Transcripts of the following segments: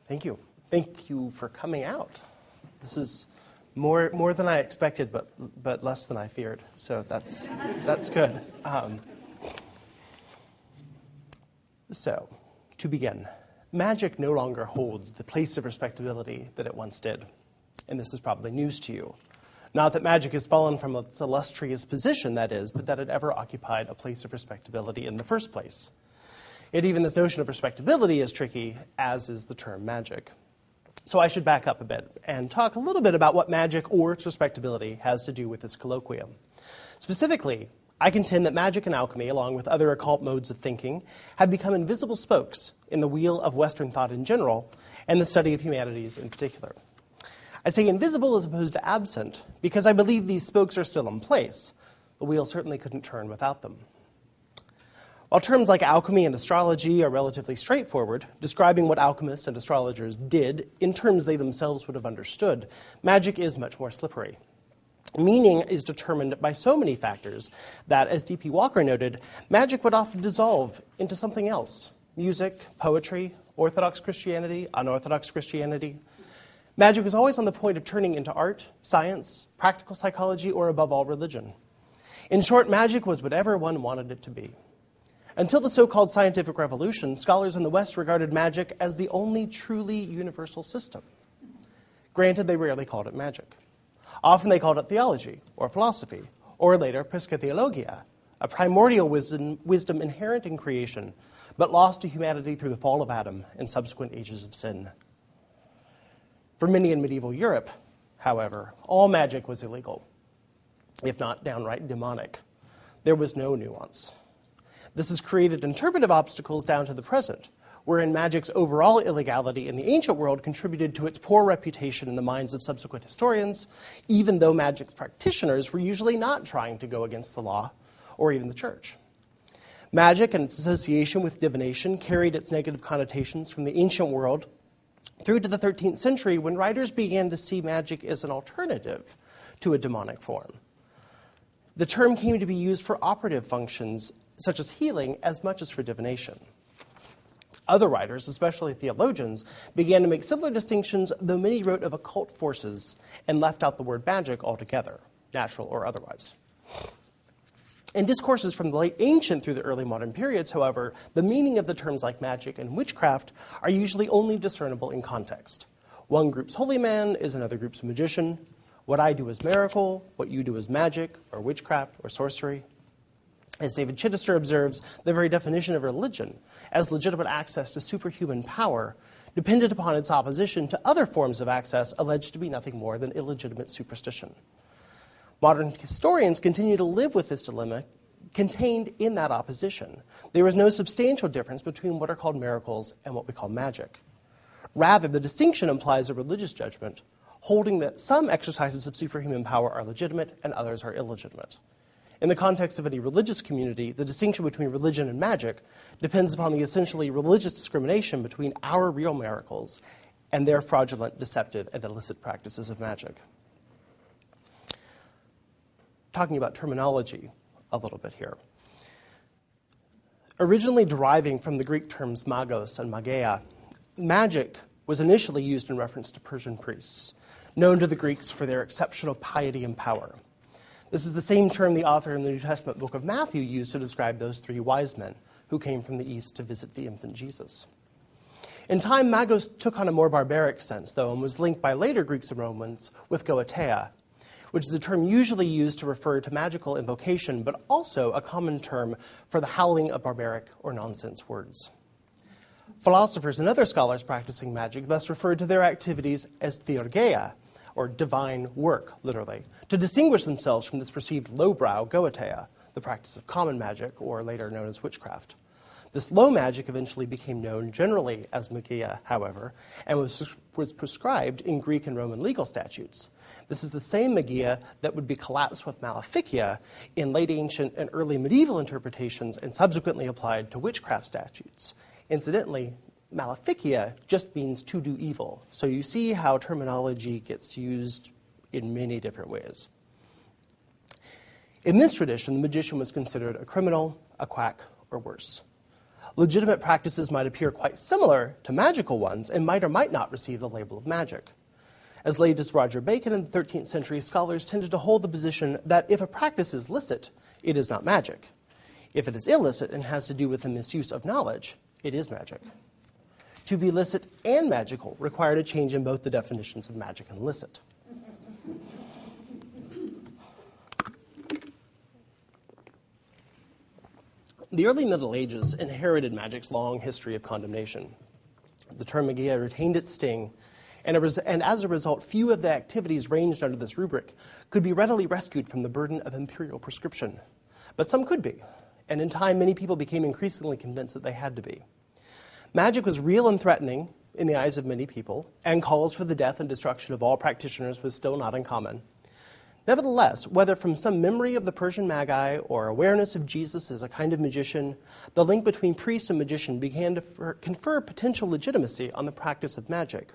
Thank you. Thank you for coming out. This is more than I expected, but less than I feared. So that's good. So, to begin, magic no longer holds the place of respectability that it once did. And this is probably news to you. Not that magic has fallen from its illustrious position, that is, but that it ever occupied a place of respectability in the first place. Yet even this notion of respectability is tricky, as is the term magic. So I should back up a bit and talk a little bit about what magic or its respectability has to do with this colloquium. Specifically, I contend that magic and alchemy, along with other occult modes of thinking, have become invisible spokes in the wheel of Western thought in general, and the study of humanities in particular. I say invisible as opposed to absent because I believe these spokes are still in place. The wheel certainly couldn't turn without them. While terms like alchemy and astrology are relatively straightforward, describing what alchemists and astrologers did in terms they themselves would have understood, magic is much more slippery. Meaning is determined by so many factors that, as D.P. Walker noted, magic would often dissolve into something else: music, poetry, Orthodox Christianity, unorthodox Christianity. Magic was always on the point of turning into art, science, practical psychology, or above all, religion. In short, magic was whatever one wanted it to be. Until the so-called scientific revolution, scholars in the West regarded magic as the only truly universal system. Granted, they rarely called it magic. Often they called it theology, or philosophy, or later psychotheologia, a primordial wisdom inherent in creation, but lost to humanity through the fall of Adam and subsequent ages of sin. For many in medieval Europe, however, all magic was illegal, if not downright demonic. There was no nuance. This has created interpretive obstacles down to the present, wherein magic's overall illegality in the ancient world contributed to its poor reputation in the minds of subsequent historians, even though magic's practitioners were usually not trying to go against the law or even the church. Magic and its association with divination carried its negative connotations from the ancient world through to the 13th century, when writers began to see magic as an alternative to a demonic form. The term came to be used for operative functions such as healing as much as for divination. Other writers, especially theologians, began to make similar distinctions, though many wrote of occult forces and left out the word magic altogether, natural or otherwise. In discourses from the late ancient through the early modern periods, however, the meaning of the terms like magic and witchcraft are usually only discernible in context. One group's holy man is another group's magician. What I do is miracle, what you do is magic, or witchcraft, or sorcery. As David Chittister observes, the very definition of religion as legitimate access to superhuman power depended upon its opposition to other forms of access alleged to be nothing more than illegitimate superstition. Modern historians continue to live with this dilemma contained in that opposition. There is no substantial difference between what are called miracles and what we call magic. Rather, the distinction implies a religious judgment, holding that some exercises of superhuman power are legitimate and others are illegitimate. In the context of any religious community, the distinction between religion and magic depends upon the essentially religious discrimination between our real miracles and their fraudulent, deceptive, and illicit practices of magic. Talking about terminology a little bit here. Originally deriving from the Greek terms magos and mageia, magic was initially used in reference to Persian priests, known to the Greeks for their exceptional piety and power. This is the same term the author in the New Testament book of Matthew used to describe those three wise men who came from the east to visit the infant Jesus. In time, magos took on a more barbaric sense, though, and was linked by later Greeks and Romans with goeteia, which is a term usually used to refer to magical invocation, but also a common term for the howling of barbaric or nonsense words. Philosophers and other scholars practicing magic thus referred to their activities as theurgeia, or divine work, literally, to distinguish themselves from this perceived lowbrow goeteia, the practice of common magic, or later known as witchcraft. This low magic eventually became known generally as magia, however, and was prescribed in Greek and Roman legal statutes. This is the same magia that would be collapsed with maleficia in late ancient and early medieval interpretations and subsequently applied to witchcraft statutes. Incidentally, maleficia just means to do evil. So you see how terminology gets used in many different ways. In this tradition, the magician was considered a criminal, a quack, or worse. Legitimate practices might appear quite similar to magical ones and might or might not receive the label of magic. As late as Roger Bacon in the 13th century, scholars tended to hold the position that if a practice is licit, it is not magic. If it is illicit and has to do with the misuse of knowledge, it is magic. To be licit and magical required a change in both the definitions of magic and licit. The early Middle Ages inherited magic's long history of condemnation. The term magia retained its sting, and as a result, few of the activities ranged under this rubric could be readily rescued from the burden of imperial prescription. But some could be, and in time, many people became increasingly convinced that they had to be. Magic was real and threatening in the eyes of many people, and calls for the death and destruction of all practitioners was still not uncommon. Nevertheless, whether from some memory of the Persian magi or awareness of Jesus as a kind of magician, the link between priest and magician began to confer potential legitimacy on the practice of magic,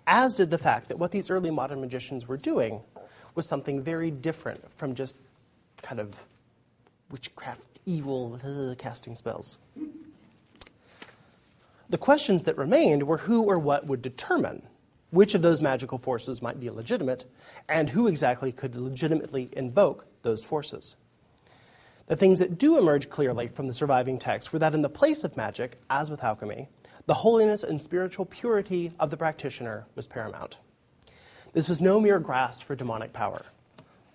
as did the fact that what these early modern magicians were doing was something very different from just kind of witchcraft, evil, casting spells. The questions that remained were who or what would determine which of those magical forces might be legitimate, and who exactly could legitimately invoke those forces. The things that do emerge clearly from the surviving text were that in the place of magic, as with alchemy, the holiness and spiritual purity of the practitioner was paramount. This was no mere grasp for demonic power.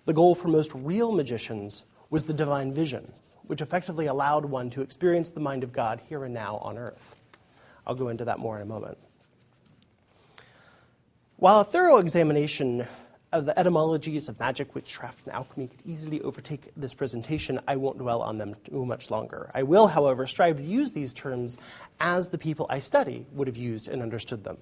The goal for most real magicians was the divine vision, which effectively allowed one to experience the mind of God here and now on earth. I'll go into that more in a moment. While a thorough examination of the etymologies of magic, witchcraft, and alchemy could easily overtake this presentation, I won't dwell on them too much longer. I will, however, strive to use these terms as the people I study would have used and understood them.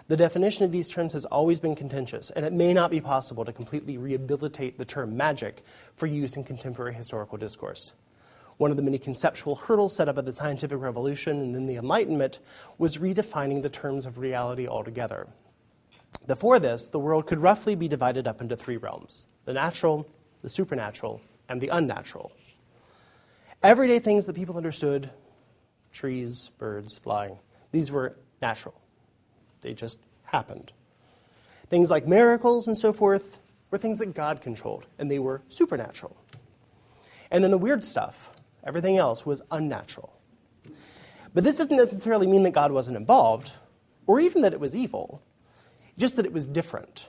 The definition of these terms has always been contentious, and it may not be possible to completely rehabilitate the term magic for use in contemporary historical discourse. One of the many conceptual hurdles set up by the scientific revolution and then the Enlightenment was redefining the terms of reality altogether. Before this, the world could roughly be divided up into three realms: the natural, the supernatural, and the unnatural. Everyday things that people understood, trees, birds, flying, these were natural. They just happened. Things like miracles and so forth were things that God controlled, and they were supernatural. And then the weird stuff, everything else, was unnatural. But this doesn't necessarily mean that God wasn't involved, or even that it was evil, just that it was different.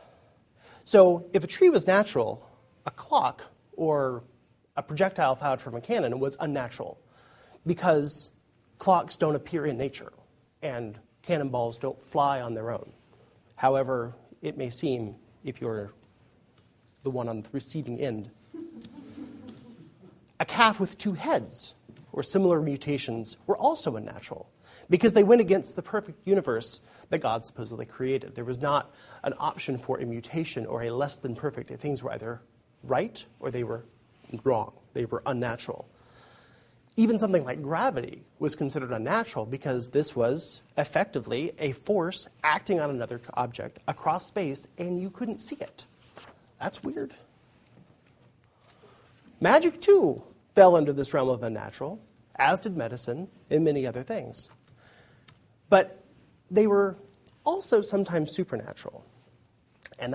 So if a tree was natural, a clock or a projectile fired from a cannon was unnatural, because clocks don't appear in nature, and cannonballs don't fly on their own. However, it may seem if you're the one on the receiving end. A calf with two heads, or similar mutations, were also unnatural, because they went against the perfect universe that God supposedly created. There was not an option for a mutation or a less than perfect. Things were either right or they were wrong. They were unnatural. Even something like gravity was considered unnatural because this was effectively a force acting on another object across space, and you couldn't see it. That's weird. Magic, too, fell under this realm of unnatural, as did medicine and many other things. But they were also sometimes supernatural. And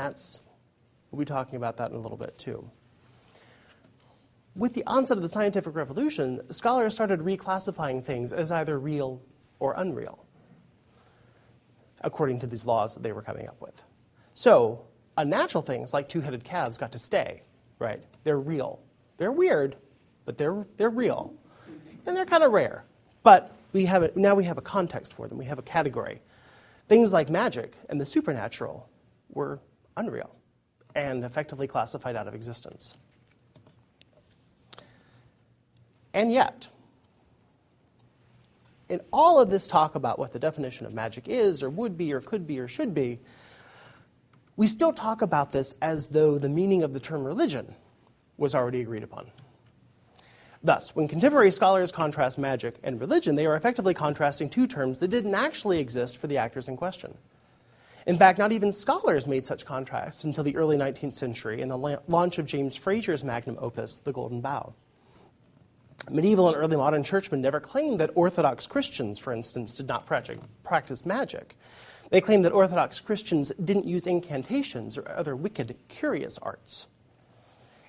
we'll be talking about that in a little bit, too. With the onset of the scientific revolution, scholars started reclassifying things as either real or unreal, according to these laws that they were coming up with. So, unnatural things like two-headed calves got to stay, right? They're real. They're weird, but they're real. And they're kind of rare. But now we have a context for them. We have a category. Things like magic and the supernatural were unreal and effectively classified out of existence. And yet, in all of this talk about what the definition of magic is, or would be, or could be, or should be, we still talk about this as though the meaning of the term religion was already agreed upon. Thus, when contemporary scholars contrast magic and religion, they are effectively contrasting two terms that didn't actually exist for the actors in question. In fact, not even scholars made such contrasts until the early 19th century in the launch of James Frazer's magnum opus, The Golden Bough. Medieval and early modern churchmen never claimed that Orthodox Christians, for instance, did not practice magic. They claimed that Orthodox Christians didn't use incantations or other wicked, curious arts.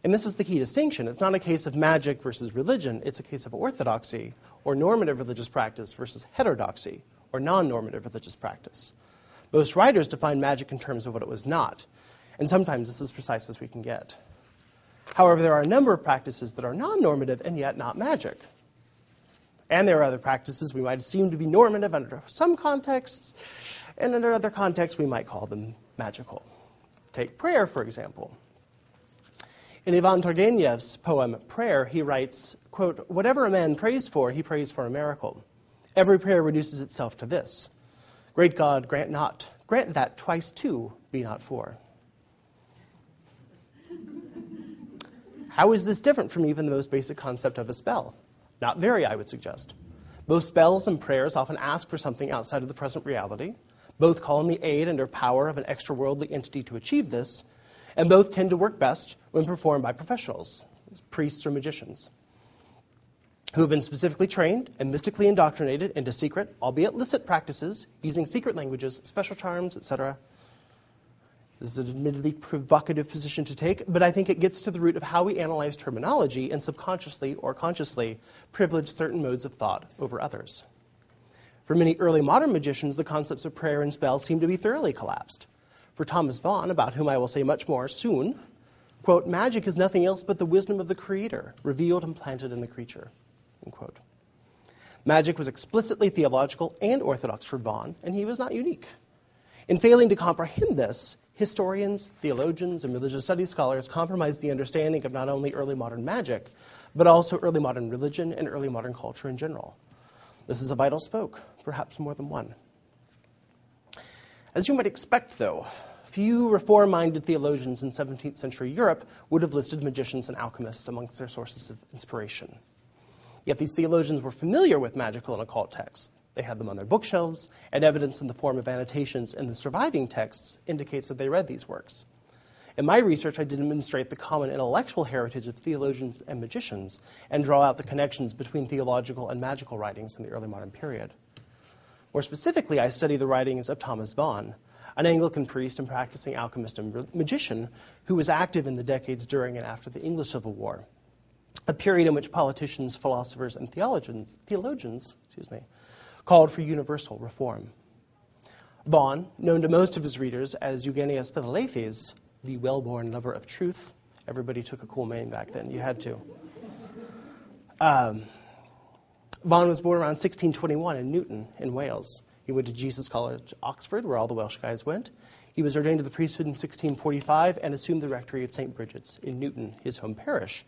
And this is the key distinction. It's not a case of magic versus religion. It's a case of orthodoxy, or normative religious practice, versus heterodoxy, or non-normative religious practice. Most writers define magic in terms of what it was not, and sometimes this is as precise as we can get. However, there are a number of practices that are non-normative and yet not magic. And there are other practices we might assume to be normative under some contexts, and under other contexts we might call them magical. Take prayer, for example. In Ivan Turgenev's poem, Prayer, he writes, quote, "Whatever a man prays for, he prays for a miracle. Every prayer reduces itself to this. Great God, grant that twice two be not four." How is this different from even the most basic concept of a spell? Not very, I would suggest. Both spells and prayers often ask for something outside of the present reality. Both call on the aid and or power of an extra-worldly entity to achieve this, and both tend to work best when performed by professionals, priests or magicians, who have been specifically trained and mystically indoctrinated into secret, albeit licit practices, using secret languages, special charms, etc. This is an admittedly provocative position to take, but I think it gets to the root of how we analyze terminology and subconsciously or consciously privilege certain modes of thought over others. For many early modern magicians, the concepts of prayer and spell seem to be thoroughly collapsed. For Thomas Vaughan, about whom I will say much more soon, quote, "Magic is nothing else but the wisdom of the Creator, revealed and planted in the creature," end quote. Magic was explicitly theological and orthodox for Vaughan, and he was not unique. In failing to comprehend this, historians, theologians, and religious studies scholars compromise the understanding of not only early modern magic, but also early modern religion and early modern culture in general. This is a vital spoke, perhaps more than one. As you might expect, though, few reform-minded theologians in 17th century Europe would have listed magicians and alchemists amongst their sources of inspiration. Yet these theologians were familiar with magical and occult texts. They had them on their bookshelves, and evidence in the form of annotations in the surviving texts indicates that they read these works. In my research, I demonstrate the common intellectual heritage of theologians and magicians and draw out the connections between theological and magical writings in the early modern period. More specifically, I study the writings of Thomas Vaughan, an Anglican priest and practicing alchemist and magician who was active in the decades during and after the English Civil War, a period in which politicians, philosophers, and theologians called for universal reform. Vaughan, known to most of his readers as Eugenius Philalethes, the well-born lover of truth. Everybody took a cool name back then. You had to. Vaughan was born around 1621 in Newton, in Wales. He went to Jesus College, Oxford, where all the Welsh guys went. He was ordained to the priesthood in 1645 and assumed the rectory of St. Bridget's in Newton, his home parish.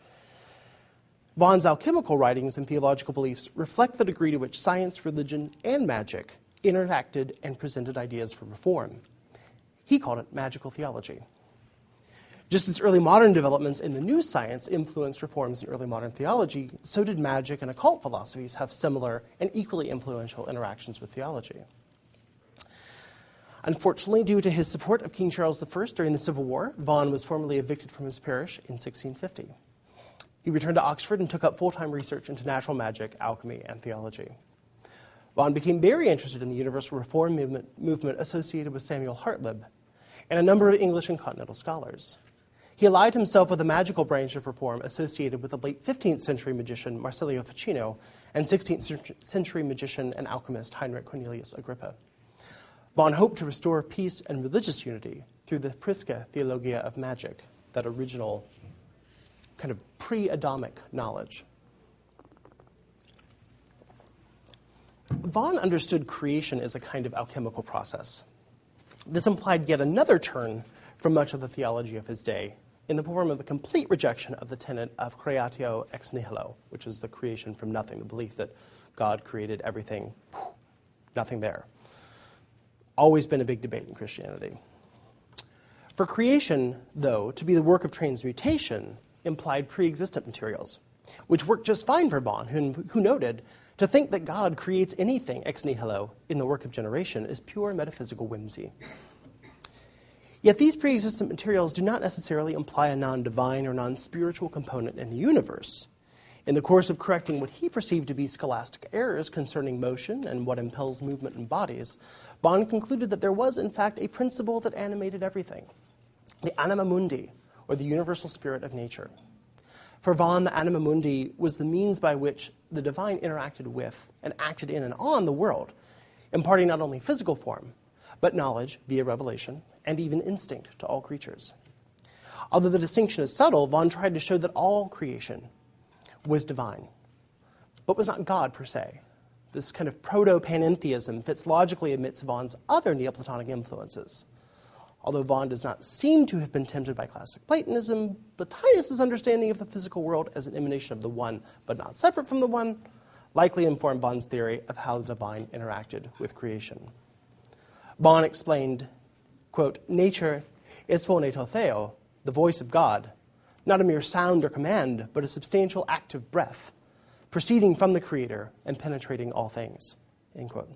Vaughan's alchemical writings and theological beliefs reflect the degree to which science, religion, and magic interacted and presented ideas for reform. He called it magical theology. Just as early modern developments in the new science influenced reforms in early modern theology, so did magic and occult philosophies have similar and equally influential interactions with theology. Unfortunately, due to his support of King Charles I during the Civil War, Vaughan was formally evicted from his parish in 1650. He returned to Oxford and took up full-time research into natural magic, alchemy, and theology. Vaughan became very interested in the universal reform movement associated with Samuel Hartlib and a number of English and continental scholars. He allied himself with a magical branch of reform associated with the late 15th century magician Marsilio Ficino and 16th century magician and alchemist Heinrich Cornelius Agrippa. Vaughan hoped to restore peace and religious unity through the Prisca Theologia of Magic, that original kind of pre-Adamic knowledge. Vaughan understood creation as a kind of alchemical process. This implied yet another turn from much of the theology of his day in the form of a complete rejection of the tenet of creatio ex nihilo, which is the creation from nothing, the belief that God created everything, nothing there. Always been a big debate in Christianity. For creation, though, to be the work of transmutation implied pre-existent materials, which worked just fine for Vaughan, who noted, to think that God creates anything ex nihilo in the work of generation is pure metaphysical whimsy. Yet these pre-existent materials do not necessarily imply a non-divine or non-spiritual component in the universe. In the course of correcting what he perceived to be scholastic errors concerning motion and what impels movement in bodies, Vaughan concluded that there was, in fact, a principle that animated everything, the anima mundi, or the universal spirit of nature. For Vaughan, the anima mundi was the means by which the divine interacted with and acted in and on the world, imparting not only physical form, but knowledge via revelation and even instinct to all creatures. Although the distinction is subtle, Vaughan tried to show that all creation was divine, but was not God per se. This kind of proto-panentheism fits logically amidst Vaughan's other Neoplatonic influences. Although Vaughan does not seem to have been tempted by classic Platonism, Plotinus' understanding of the physical world as an emanation of the one, but not separate from the one, likely informed Vaughan's theory of how the divine interacted with creation. Vaughan explained, quote, "Nature is phoneto theo, the voice of God, not a mere sound or command, but a substantial active breath, proceeding from the Creator and penetrating all things," end quote.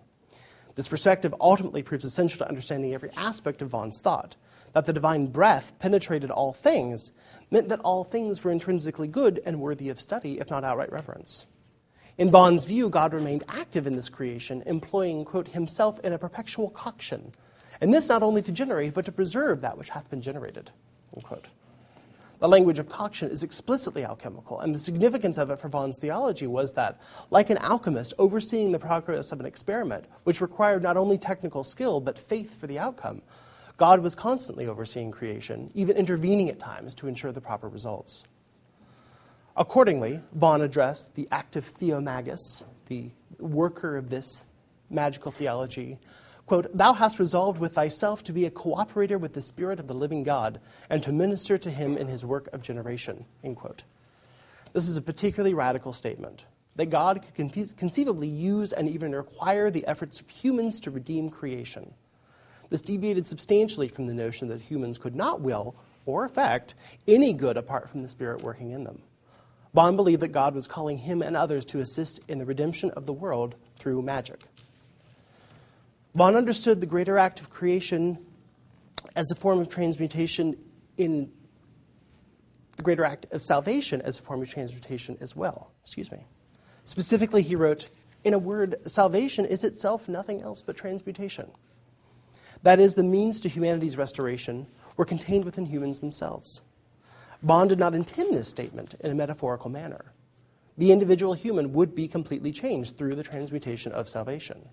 This perspective ultimately proves essential to understanding every aspect of Vaughan's thought. That the divine breath penetrated all things meant that all things were intrinsically good and worthy of study, if not outright reverence. In Vaughan's view, God remained active in this creation, employing, quote, himself in a perpetual coction, and this not only to generate, but to preserve that which hath been generated, end quote. The language of coction is explicitly alchemical, and the significance of it for Vaughan's theology was that, like an alchemist overseeing the progress of an experiment, which required not only technical skill, but faith for the outcome, God was constantly overseeing creation, even intervening at times to ensure the proper results. Accordingly, Vaughan addressed the active theomagus, the worker of this magical theology, quote, "Thou hast resolved with thyself to be a cooperator with the Spirit of the living God, and to minister to him in his work of generation," end quote. This is a particularly radical statement, that God could conceivably use and even require the efforts of humans to redeem creation. This deviated substantially from the notion that humans could not will or effect any good apart from the Spirit working in them. Vaughan believed that God was calling him and others to assist in the redemption of the world through magic. Vaughan understood the greater act of creation as a form of transmutation in the greater act of salvation as a form of transmutation as well. Specifically, he wrote, "In a word, salvation is itself nothing else but transmutation. That is, the means to humanity's restoration were contained within humans themselves." Vaughan did not intend this statement in a metaphorical manner. The individual human would be completely changed through the transmutation of salvation.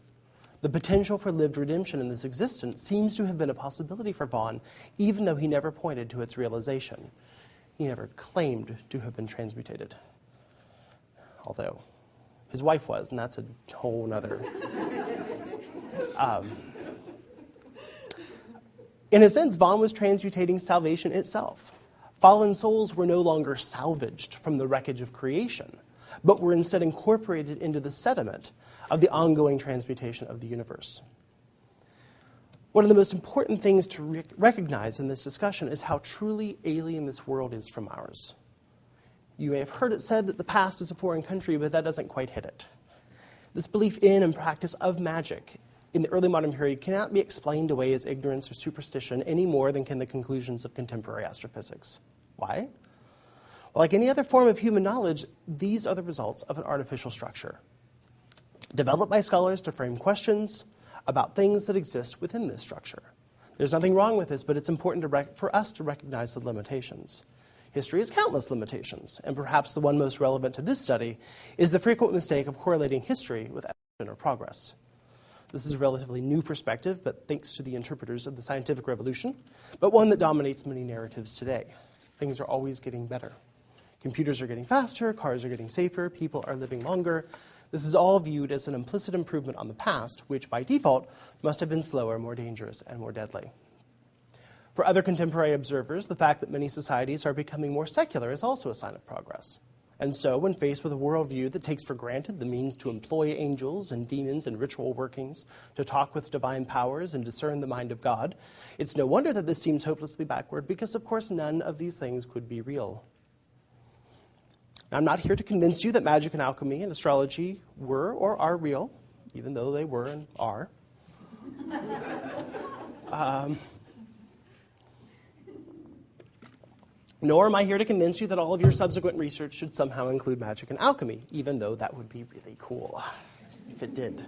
The potential for lived redemption in this existence seems to have been a possibility for Vaughan, even though he never pointed to its realization. He never claimed to have been transmutated. Although his wife was, and that's a whole other... In a sense, Vaughan was transmutating salvation itself. Fallen souls were no longer salvaged from the wreckage of creation, but were instead incorporated into the sediment of the ongoing transmutation of the universe. One of the most important things to recognize in this discussion is how truly alien this world is from ours. You may have heard it said that the past is a foreign country, but that doesn't quite hit it. This belief in and practice of magic in the early modern period cannot be explained away as ignorance or superstition any more than can the conclusions of contemporary astrophysics. Why? Well, like any other form of human knowledge, these are the results of an artificial structure, developed by scholars to frame questions about things that exist within this structure. There's nothing wrong with this, but it's important for us to recognize the limitations. History has countless limitations, and perhaps the one most relevant to this study is the frequent mistake of correlating history with evolution or progress. This is a relatively new perspective, but thanks to the interpreters of the scientific revolution, but one that dominates many narratives today. Things are always getting better. Computers are getting faster, cars are getting safer, people are living longer. This is all viewed as an implicit improvement on the past, which by default must have been slower, more dangerous, and more deadly. For other contemporary observers, the fact that many societies are becoming more secular is also a sign of progress. And so, when faced with a worldview that takes for granted the means to employ angels and demons and ritual workings, to talk with divine powers and discern the mind of God, it's no wonder that this seems hopelessly backward, because of course none of these things could be real. Now, I'm not here to convince you that magic and alchemy and astrology were or are real, even though they were and are. Nor am I here to convince you that all of your subsequent research should somehow include magic and alchemy, even though that would be really cool if it did.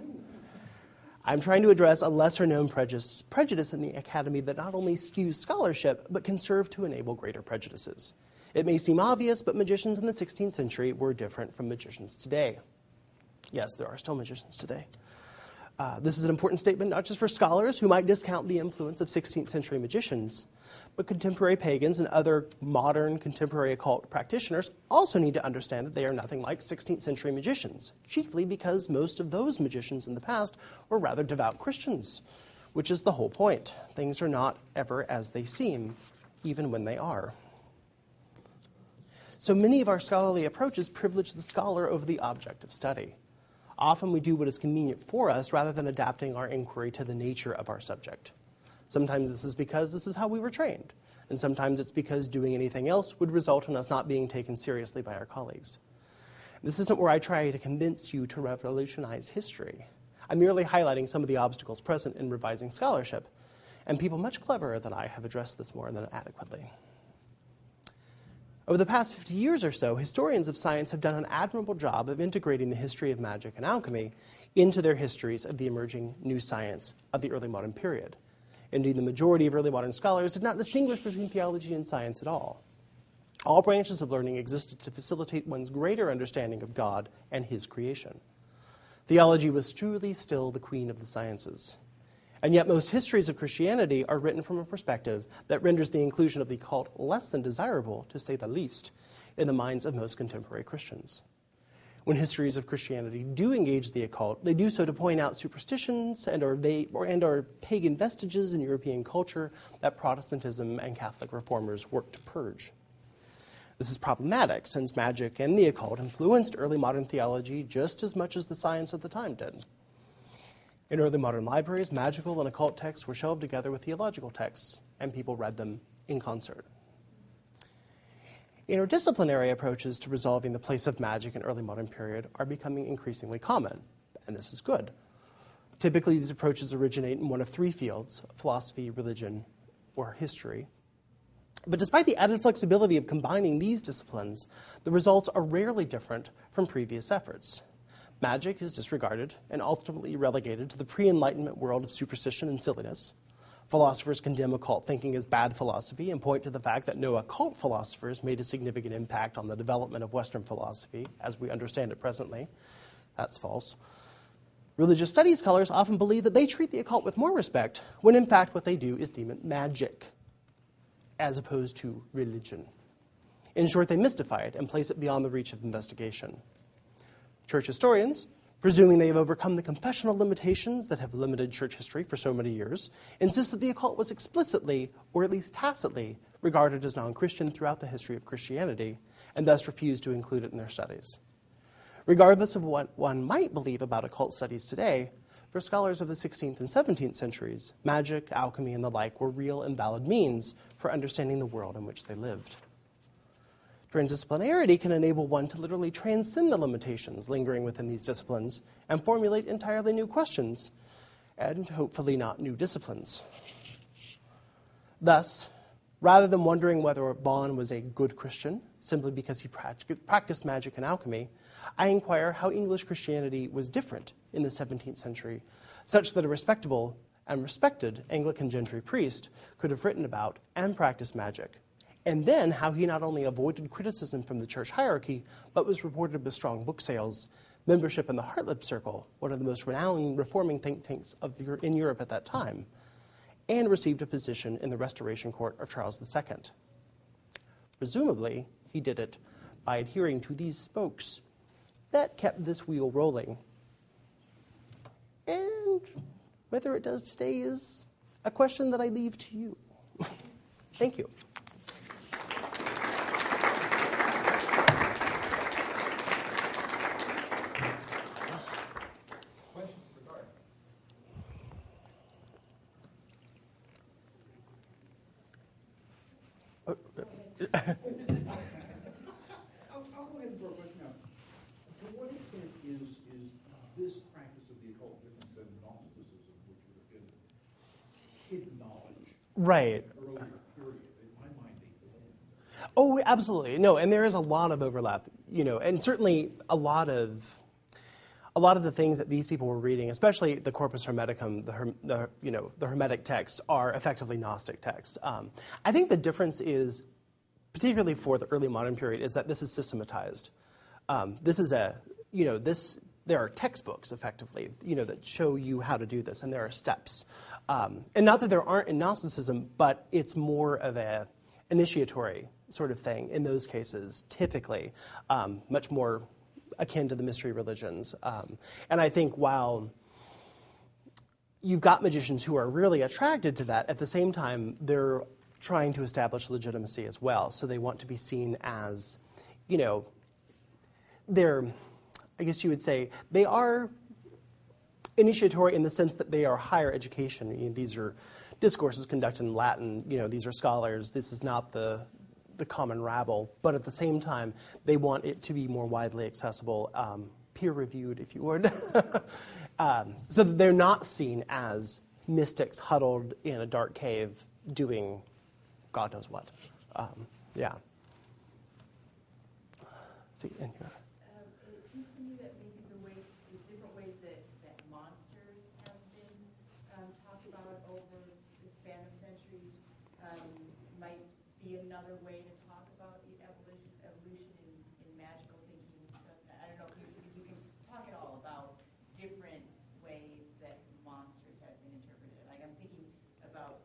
I'm trying to address a lesser-known prejudice in the academy that not only skews scholarship, but can serve to enable greater prejudices. It may seem obvious, but magicians in the 16th century were different from magicians today. Yes, there are still magicians today. This is an important statement not just for scholars who might discount the influence of 16th century magicians, but contemporary pagans and other modern contemporary occult practitioners also need to understand that they are nothing like 16th century magicians, chiefly because most of those magicians in the past were rather devout Christians, which is the whole point. Things are not ever as they seem, even when they are. So many of our scholarly approaches privilege the scholar over the object of study. Often we do what is convenient for us rather than adapting our inquiry to the nature of our subject. Sometimes this is because this is how we were trained, and sometimes it's because doing anything else would result in us not being taken seriously by our colleagues. This isn't where I try to convince you to revolutionize history. I'm merely highlighting some of the obstacles present in revising scholarship, and people much cleverer than I have addressed this more than adequately. Over the past 50 years or so, historians of science have done an admirable job of integrating the history of magic and alchemy into their histories of the emerging new science of the early modern period. Indeed, the majority of early modern scholars did not distinguish between theology and science at all. All branches of learning existed to facilitate one's greater understanding of God and his creation. Theology was truly still the queen of the sciences. And yet most histories of Christianity are written from a perspective that renders the inclusion of the occult less than desirable, to say the least, in the minds of most contemporary Christians. When histories of Christianity do engage the occult, they do so to point out superstitions and/or pagan vestiges in European culture that Protestantism and Catholic reformers worked to purge. This is problematic, since magic and the occult influenced early modern theology just as much as the science of the time did. In early modern libraries, magical and occult texts were shelved together with theological texts, and people read them in concert. Interdisciplinary approaches to resolving the place of magic in early modern period are becoming increasingly common, and this is good. Typically, these approaches originate in one of three fields: philosophy, religion, or history. But despite the added flexibility of combining these disciplines, the results are rarely different from previous efforts. Magic is disregarded and ultimately relegated to the pre-Enlightenment world of superstition and silliness. Philosophers condemn occult thinking as bad philosophy and point to the fact that no occult philosophers made a significant impact on the development of Western philosophy as we understand it presently. That's false. Religious studies scholars often believe that they treat the occult with more respect, when in fact what they do is deem it magic, as opposed to religion. In short, they mystify it and place it beyond the reach of investigation. Church historians, presuming they have overcome the confessional limitations that have limited church history for so many years, insist that the occult was explicitly, or at least tacitly, regarded as non-Christian throughout the history of Christianity, and thus refuse to include it in their studies. Regardless of what one might believe about occult studies today, for scholars of the 16th and 17th centuries, magic, alchemy, and the like were real and valid means for understanding the world in which they lived. Transdisciplinarity can enable one to literally transcend the limitations lingering within these disciplines and formulate entirely new questions, and hopefully not new disciplines. Thus, rather than wondering whether Bond was a good Christian simply because he practiced magic and alchemy, I inquire how English Christianity was different in the 17th century, such that a respectable and respected Anglican gentry priest could have written about and practiced magic, and then how he not only avoided criticism from the church hierarchy, but was rewarded with strong book sales, membership in the Hartlib Circle, one of the most renowned reforming think tanks in Europe at that time, and received a position in the Restoration Court of Charles II. Presumably, he did it by adhering to these spokes that kept this wheel rolling. And whether it does today is a question that I leave to you. Thank you. I'll go ahead and throw a question out. To what extent is this practice of the occult different than Gnosticism, which would have been hidden knowledge? Right. Earlier period, in my mind, Oh, absolutely. No, and there is a lot of overlap, and certainly a lot of the things that these people were reading, especially the Corpus Hermeticum, the Hermetic text, are effectively Gnostic texts. I think the difference is, particularly for the early modern period, is that this is systematized. There are textbooks, effectively, that show you how to do this, and there are steps. And not that there aren't in Gnosticism, but it's more of a initiatory sort of thing in those cases, typically, much more akin to the mystery religions. And I think while you've got magicians who are really attracted to that, at the same time, they're trying to establish legitimacy as well. So they want to be seen as, they're, I guess you would say, they are initiatory in the sense that they are higher education. These are discourses conducted in Latin. These are scholars. This is not the common rabble. But at the same time, they want it to be more widely accessible, peer-reviewed, if you would, so that they're not seen as mystics huddled in a dark cave doing God knows what. Yeah. See, in here. It seems to me that maybe the different ways that monsters have been talked about over the span of centuries might be another way to talk about the evolution in magical thinking. So I don't know if you can talk at all about different ways that monsters have been interpreted. Like I'm thinking about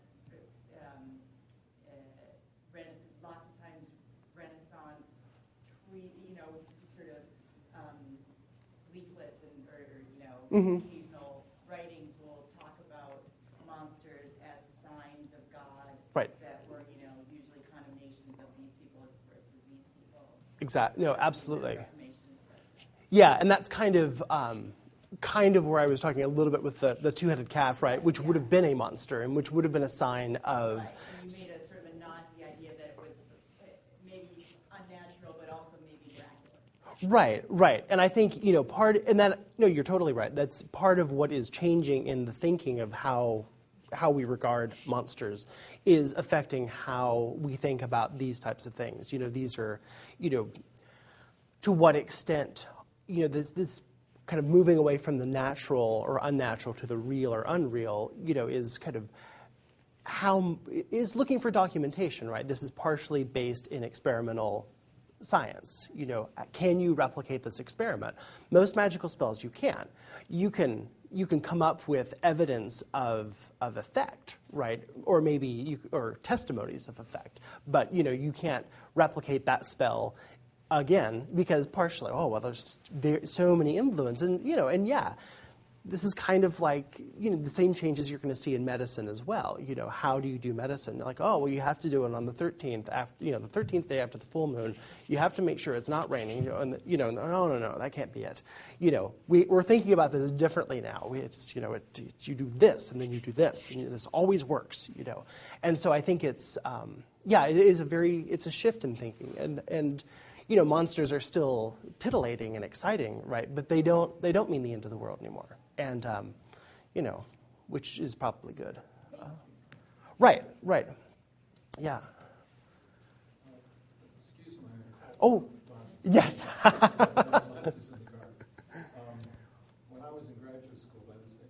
lots of times Renaissance sort of leaflets or occasional writings will talk about monsters as signs of God, right, that were usually condemnations of these people versus these people. Exactly. No, absolutely. Yeah, and that's kind of where I was talking a little bit with the two-headed calf, right, which would have been a monster and which would have been a sign of. Right. And you made a sort of a nod to the idea that it was maybe unnatural, but also maybe miraculous. Right. And I think, you're totally right. That's part of what is changing in the thinking of how we regard monsters is affecting how we think about these types of things. These are, to what extent, this kind of moving away from the natural or unnatural to the real or unreal, is kind of is looking for documentation, right? This is partially based in experimental science. Can you replicate this experiment? Most magical spells you can. You can come up with evidence of effect, right? Or maybe or testimonies of effect. But you can't replicate that spell again because partially, there's so many influences, and yeah. This is kind of like, the same changes you're going to see in medicine as well. How do you do medicine? Like, you have to do it on the 13th, after, the 13th day after the full moon. You have to make sure it's not raining, no, that can't be it. We're thinking about this differently now. You do this, and then you do this, and this always works, And so I think it's, it's a shift in thinking, and monsters are still titillating and exciting, right? But they don't mean the end of the world anymore. And, which is probably good. Right. Yeah. Excuse my... Oh, yes. When I was in graduate school, it's the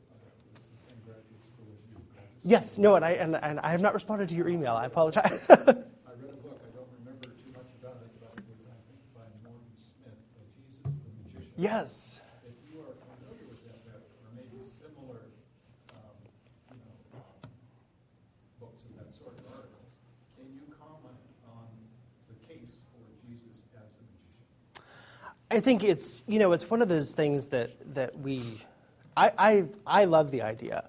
same graduate school as you. Yes, no, and I have not responded to your email. I apologize. I read a book. I don't remember too much about it, but it was, I think, by Norton Smith, Jesus the Magician. Yes. If you are familiar with that, or maybe similar, books of that sort of articles, can you comment on the case for Jesus as a magician? I think it's one of those things that I love the idea.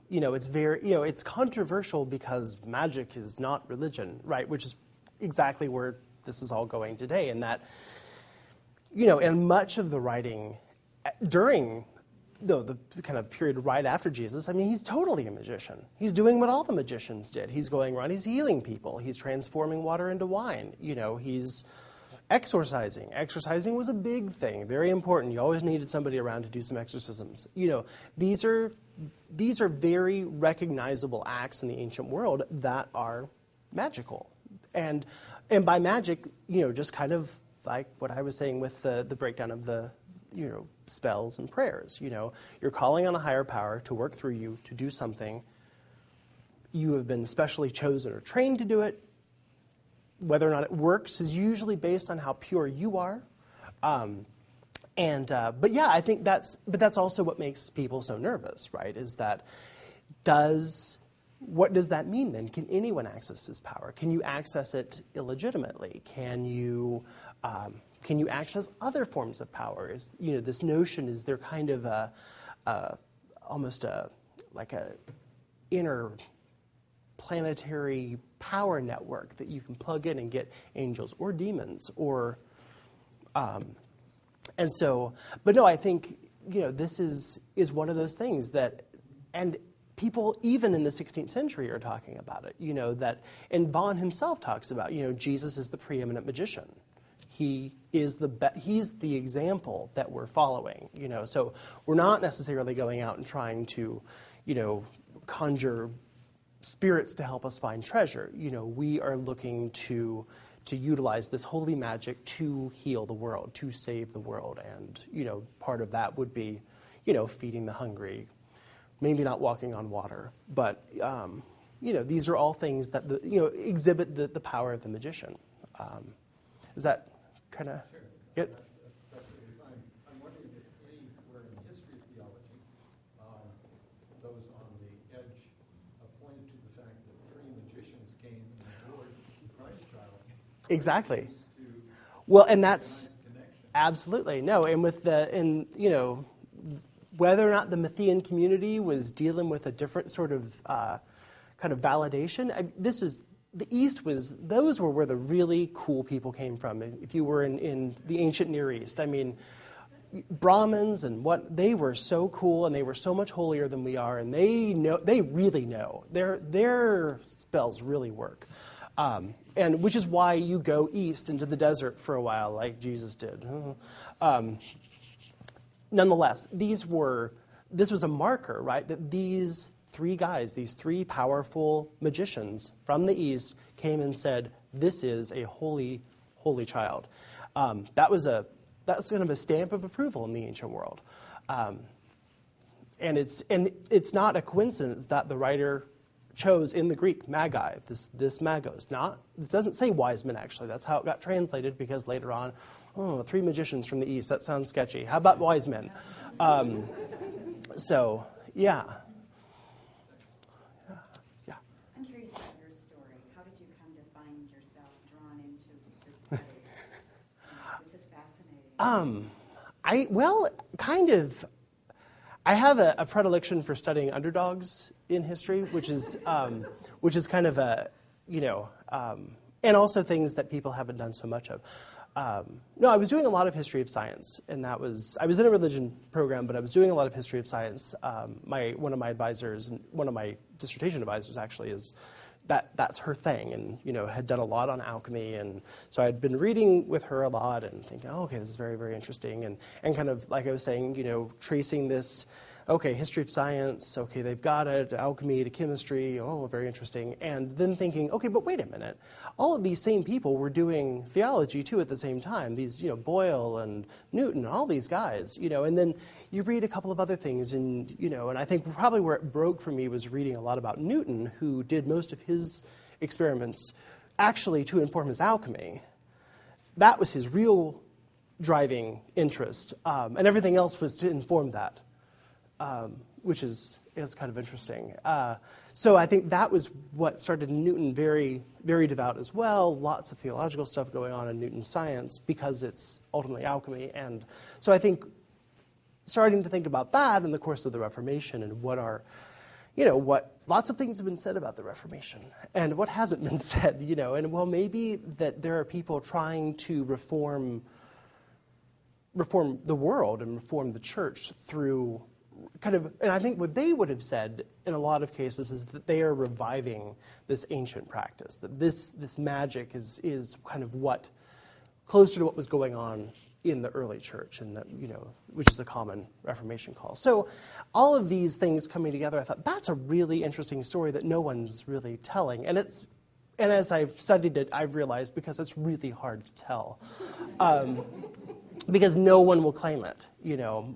It's very it's controversial because magic is not religion, right? Which is exactly where this is all going today. And that and much of the writing during the kind of period right after Jesus, he's totally a magician. He's doing what all the magicians did. He's going around, he's healing people. He's transforming water into wine. He's exorcising. Exorcising was a big thing, very important. You always needed somebody around to do some exorcisms. These are very recognizable acts in the ancient world that are magical. And And by magic, just kind of like what I was saying with the breakdown of the, spells and prayers. You're calling on a higher power to work through you to do something. You have been specially chosen or trained to do it. Whether or not it works is usually based on how pure you are. But yeah, I think that's also what makes people so nervous, right? Is that what does that mean then? Can anyone access this power? Can you access it illegitimately? Can you access other forms of power? This notion, is there kind of almost like a inner planetary power network that you can plug in and get angels or demons or but no, I think this is one of those things that, and people even in the 16th century are talking about it. And Vaughan himself talks about Jesus is the preeminent magician. He's the example that we're following. So we're not necessarily going out and trying to conjure spirits to help us find treasure. We are looking to utilize this holy magic to heal the world, to save the world. And, part of that would be, feeding the hungry, maybe not walking on water. But, these are all things that, exhibit the power of the magician. Is that kind of it? That's really fine. I'm wondering if anywhere in the history of theology, those on the edge pointed to the fact that three magicians came and adored the Christ child. Exactly. Well, and that's absolutely no. And whether or not the Mathean community was dealing with a different sort of kind of validation, the East those were where the really cool people came from. If you were in the ancient Near East, I mean, Brahmins and they were so cool and they were so much holier than we are, and they really know their spells really work. And which is why you go east into the desert for a while, like Jesus did. Nonetheless, this was a marker, right? That these three guys, these three powerful magicians from the east, came and said, "This is a holy, holy child." That's kind of a stamp of approval in the ancient world, and it's not a coincidence that the writer chose in the Greek magi, this magos. It doesn't say wise men, actually. That's how it got translated, because later on, three magicians from the east, that sounds sketchy. How about wise men? So, yeah. Yeah. I'm curious about your story. How did you come to find yourself drawn into this study, which is fascinating? I have a predilection for studying underdogs in history, which is kind of and also things that people haven't done so much of. No, I was doing a lot of history of science, and I was in a religion program, but I was doing a lot of history of science. One of my advisors, and one of my dissertation advisors actually, is that's her thing, and had done a lot on alchemy, and so I'd been reading with her a lot and thinking, okay, this is very, very interesting, and kind of like I was saying, tracing this. Okay, history of science, okay, they've got it, alchemy to chemistry, very interesting. And then thinking, okay, but wait a minute. All of these same people were doing theology, too, at the same time. These, Boyle and Newton, all these guys, and then you read a couple of other things, and I think probably where it broke for me was reading a lot about Newton, who did most of his experiments actually to inform his alchemy. That was his real driving interest, and everything else was to inform that. Which is kind of interesting. So I think that was what started Newton very, very devout as well. Lots of theological stuff going on in Newton's science because it's ultimately alchemy. And so I think starting to think about that in the course of the Reformation and what lots of things have been said about the Reformation and what hasn't been said, and maybe that there are people trying to reform the world and reform the church through and I think what they would have said in a lot of cases is that they are reviving this ancient practice, that this magic is kind of closer to what was going on in the early church, and that, which is a common Reformation call. So all of these things coming together, I thought that's a really interesting story that no one's really telling, and it's and as I've studied it, I've realized because it's really hard to tell. Because no one will claim it.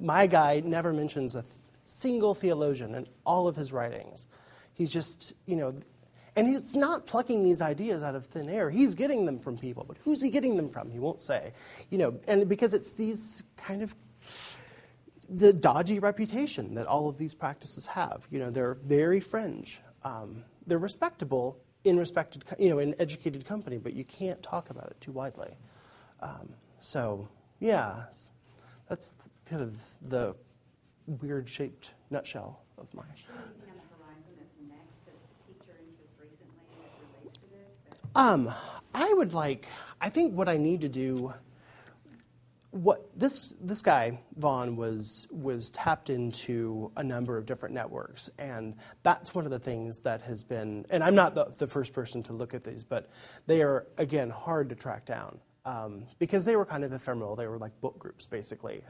My guy never mentions a single theologian in all of his writings. He's just, and he's not plucking these ideas out of thin air. He's getting them from people, but who's he getting them from? He won't say. And because it's these kind of the dodgy reputation that all of these practices have. They're very fringe. They're respectable in in educated company, but you can't talk about it too widely. Yeah, that's kind of the weird-shaped nutshell of my. Is there anything on the horizon that's next that's piqued your interest recently that relates to this? I think what I need to do. What this guy Vaughn was tapped into a number of different networks, and that's one of the things that has been. And I'm not the first person to look at these, but they are again hard to track down. Because they were kind of ephemeral. They were like book groups, basically.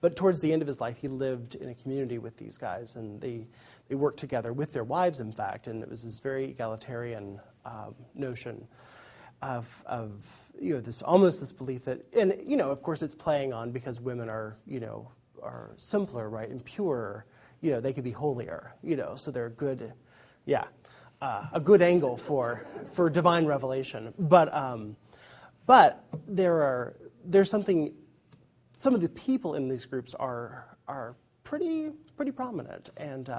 But towards the end of his life, he lived in a community with these guys, and they worked together with their wives, in fact, and it was this very egalitarian notion of this belief that, and of course it's playing on because women are simpler, right, and purer. They could be holier. So they're good, a good angle for divine revelation, But there's something. Some of the people in these groups are pretty prominent, and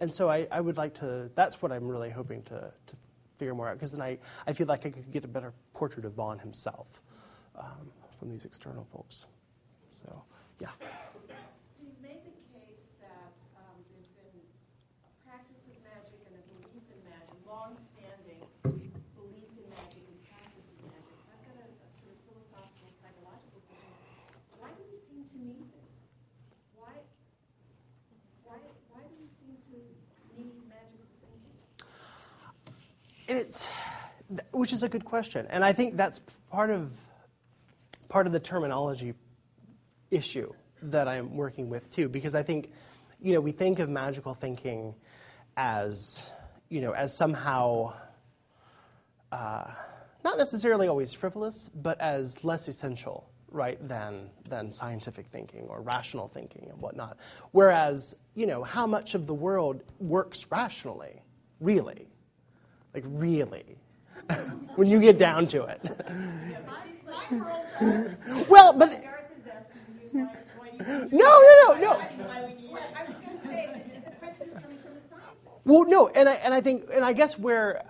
so I would like to. That's what I'm really hoping to figure more out, because then I feel like I could get a better portrait of Vaughn himself from these external folks. So yeah. So you've made the case that there's been a practice of magic and a belief in magic, long-standing belief in magic and practice of magic. So I've got a sort of philosophical, psychological question. Why do we seem to need this? Why do we seem to need magical thinking? Which is a good question, and I think that's part of the terminology issue that I'm working with too, because I think, we think of magical thinking as somehow not necessarily always frivolous, but as less essential, right, than scientific thinking or rational thinking and whatnot. Whereas, how much of the world works rationally, really? Like, really? When you get down to it. Well, but... No. I was going to say, the question is coming from a scientist. Well, no, and I guess where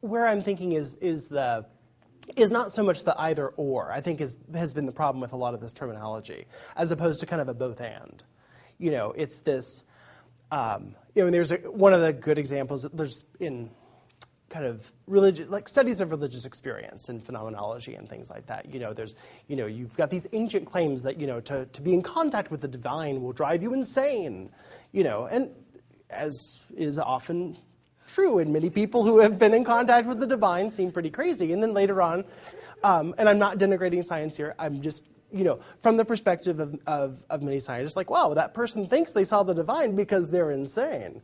I'm thinking is not so much the either or. I think has been the problem with a lot of this terminology, as opposed to kind of a both and. It's this. And there's one of the good examples. There's in kind of religious, like studies of religious experience and phenomenology and things like that. You've got these ancient claims that to be in contact with the divine will drive you insane. And as is often true, and many people who have been in contact with the divine seem pretty crazy. And then later on, and I'm not denigrating science here, I'm just, from the perspective of many scientists, like, wow, that person thinks they saw the divine because they're insane.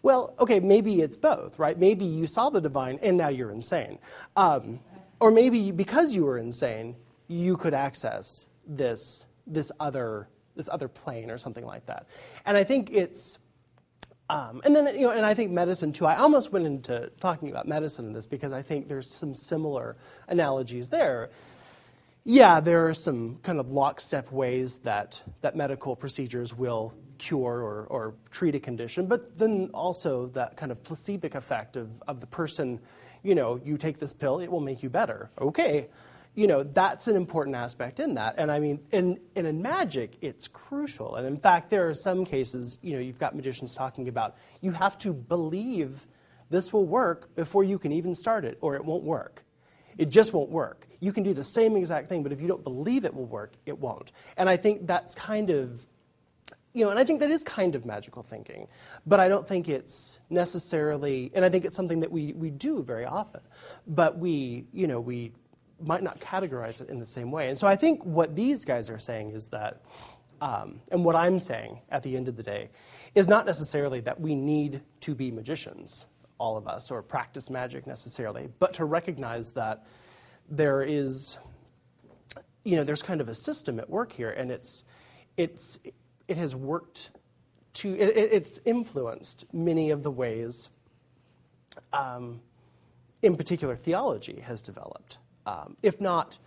Well, okay, maybe it's both, right? Maybe you saw the divine and now you're insane. Or maybe because you were insane, you could access this other plane or something like that. And I think it's, and then, and I think medicine too. I almost went into talking about medicine in this because I think there's some similar analogies there. Yeah, there are some kind of lockstep ways that medical procedures will cure or treat a condition, but then also that kind of placebic effect of the person, you take this pill, it will make you better. Okay. That's an important aspect in that. And I mean, in magic, it's crucial. And in fact, there are some cases, you've got magicians talking about, you have to believe this will work before you can even start it, or it won't work. It just won't work. You can do the same exact thing, but if you don't believe it will work, it won't. And I think that's kind of, and I think that is kind of magical thinking. But I don't think it's necessarily, and I think it's something that we do very often. But we might not categorize it in the same way. And so I think what these guys are saying is that, and what I'm saying at the end of the day, is not necessarily that we need to be magicians all of us or practice magic necessarily, but to recognize that there is, there's kind of a system at work here, and it has worked to, it's influenced many of the ways, in particular, theology has developed. If not,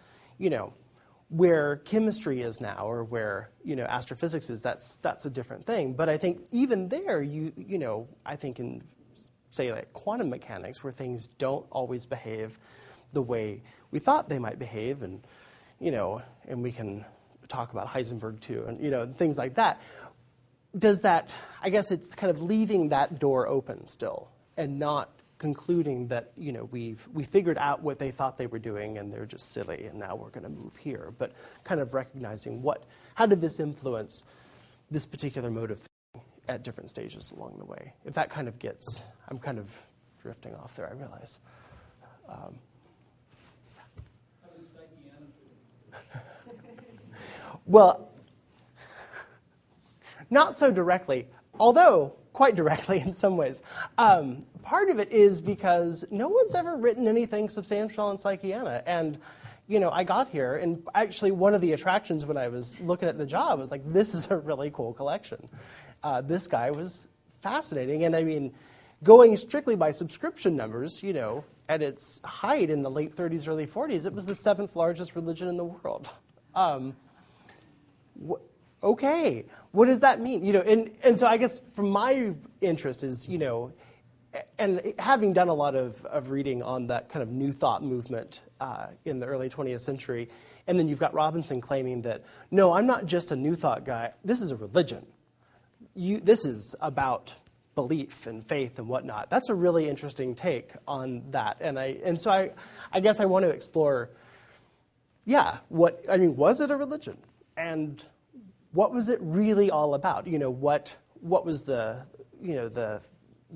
where chemistry is now, or where astrophysics is, that's a different thing. But I think even there, I think in, say, like quantum mechanics, where things don't always behave the way we thought they might behave, and and we can talk about Heisenberg too, and things like that. Does that? I guess it's kind of leaving that door open still, and not concluding that we figured out what they thought they were doing and they're just silly and now we're going to move here, but kind of recognizing how did this influence this particular mode of thinking at different stages along the way. If that kind of gets, I'm kind of drifting off there, I realize. How does psychiatry? Well, not so directly, although quite directly in some ways. Part of it is because no one's ever written anything substantial on Psychiana. And, I got here, and actually one of the attractions when I was looking at the job was like, this is a really cool collection. This guy was fascinating. And I mean, going strictly by subscription numbers, at its height in the late 30s, early 40s, it was the 7th largest religion in the world. Okay, what does that mean? And so I guess from my interest is, and having done a lot of reading on that kind of New Thought movement in the early 20th century, and then you've got Robinson claiming that, no, I'm not just a New Thought guy, this is a religion. This is about belief and faith and whatnot. That's a really interesting take on that. And so I guess I want to explore, was it a religion? And what was it really all about? What was the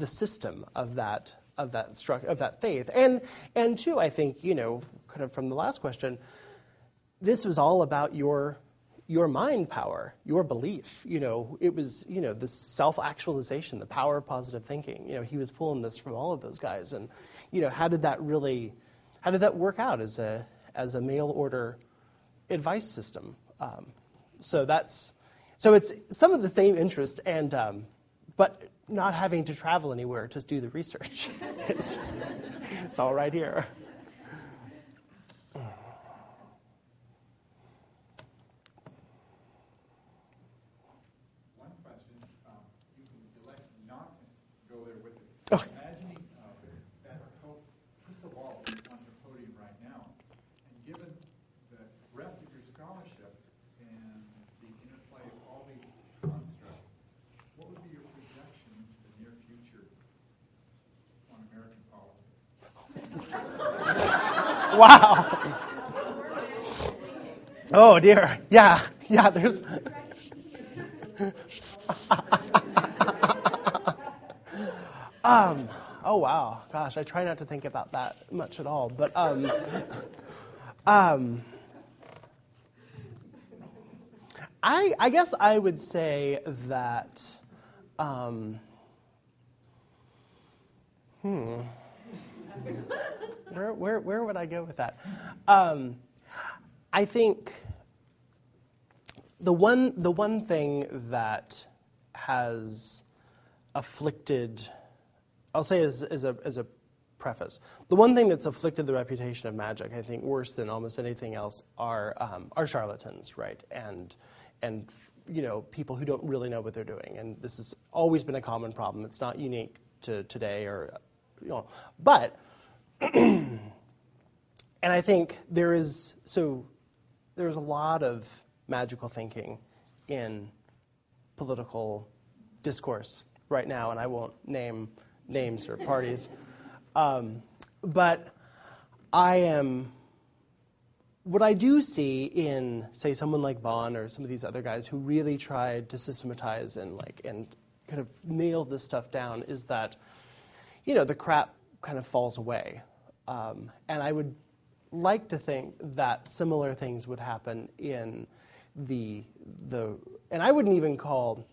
system of that faith? And too, I think, kind of from the last question, this was all about your mind power, your belief. It was, this self-actualization, the power of positive thinking. He was pulling this from all of those guys. And, how did that work out as a mail order advice system? So it's some of the same interest, and but not having to travel anywhere to do the research. It's all right here. One question, you can elect not to go there with it. Oh. Imagining that crystal ball on your podium right now, and given the breadth of your scholarship and the interplay of all these constructs, what would be your projection to the near future on American politics? Wow. Oh dear. Yeah. There's. Oh wow. Gosh, I try not to think about that much at all. But I guess I would say that. Where would I go with that? I think the one thing that has afflicted, I'll say as a preface, the one thing that's afflicted the reputation of magic, I think, worse than almost anything else, are charlatans, right? And people who don't really know what they're doing. And this has always been a common problem. It's not unique to today, but. And I think there's a lot of magical thinking in political discourse right now, and I won't name names or parties. But what I do see in, say, someone like Bond or some of these other guys who really tried to systematize and kind of nail this stuff down is that, the crap kind of falls away. And I would like to think that similar things would happen in and I wouldn't even call,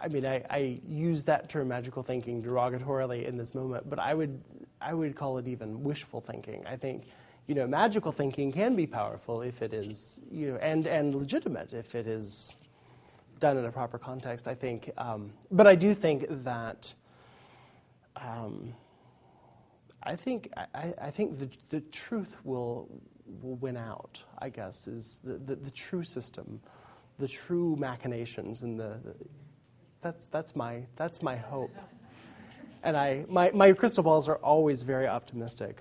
I mean, I use that term magical thinking derogatorily in this moment, but I would call it even wishful thinking. I think, magical thinking can be powerful if it is, and legitimate if it is done in a proper context, I think. But I do think that, I think the truth will win out, I guess, is the true system, the true machinations, and that's my hope. And my crystal balls are always very optimistic.